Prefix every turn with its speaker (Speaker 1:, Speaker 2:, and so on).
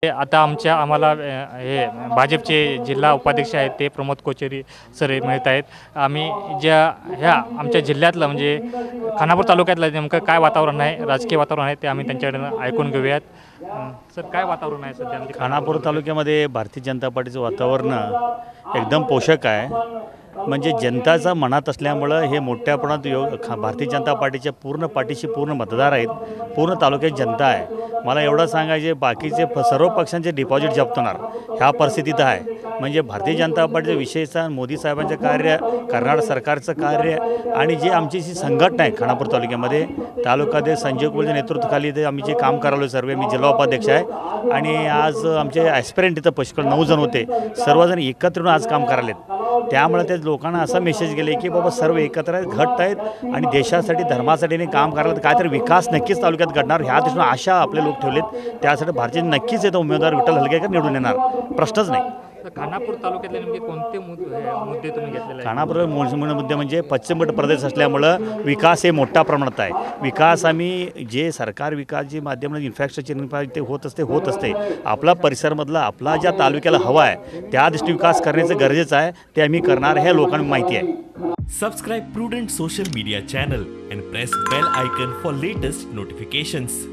Speaker 1: आता आम्हाला हे भाजपचे जिल्हा उपाध्यक्ष आहेत ते प्रमोद कोचेरी सर मिळत आहेत. आम्ही ह्या आमच्या जिल्ह्यातलं म्हणजे खानापूर तालुक्यातलं नेमकं काय वातावरण आहे, राजकीय वातावरण आहे ते आम्ही त्यांच्याकडून ऐकून घेऊयात. सर, काय वातावरण आहे सध्या म्हणजे
Speaker 2: खानापूर तालुक्यामध्ये भारतीय जनता पार्टीचं वातावरण एकदम पोषक आहे. म्हणजे जनताचा मनात असल्यामुळं हे मोठ्या प्रमाणात भारतीय जनता पार्टीच्या पूर्ण पाठीशी पूर्ण मतदार आहेत. पूर्ण तालुक्यात जनता आहे. मला एवढं सांगायचे बाकीचे सर्व पक्षांचे डिपॉझिट जप्त होणार ह्या परिस्थितीत आहे. म्हणजे भारतीय जनता पार्टीचा विशेषतः मोदी साहेबांचं कार्य, कर्नाटक सरकारचं कार्य आणि जे आमची जी संघटना आहे खानापूर तालुक्यामध्ये तालुकाध्यक्ष संजय कुलच्या नेतृत्वाखाली ते आम्ही जे काम करालो सर्व, मी जिल्हा उपाध्यक्ष आहे आणि आज आमचे ॲस्पिरंट इथं पुष्कळ 9 जण होते. सर्वजण एकत्र येऊन आज काम करालेत. त्यामुळे ते लोकांना असा मेसेज गेले की बाबा सर्व एकत्र आहेत, घट्ट आहेत आणि देशासाठी धर्मासाठी काम करायला काहीतरी विकास नक्कीच तालुक्यात घडणार ह्या दृष्टीने आशा आपले लोक ठेवलेत. त्यासाठी भारतीय नक्कीच येतो उमेदवार विठ्ठल हलगेकर निवडून येणार, प्रश्नच नाही.
Speaker 1: खानापूर तालुक्यातले नेमके कोणते मुद्दे तुम्ही घेतलेले?
Speaker 2: खानापूर मुद्दे म्हणजे पश्चिम घाट प्रदेश असल्यामुळं विकास हे मोठ्या प्रमाणात आहे. विकास आम्ही जे सरकार विकास जे माध्यमाने इन्फ्रास्ट्रक्चर ते होत असते आपला परिसरमधला आपला ज्या तालुक्याला हवा आहे त्या दृष्टी विकास करण्याचं गरजेचं आहे. ते आम्ही करणार हे लोकांना माहिती आहे.
Speaker 3: Subscribe Prudent social media channel and press bell icon for latest notifications.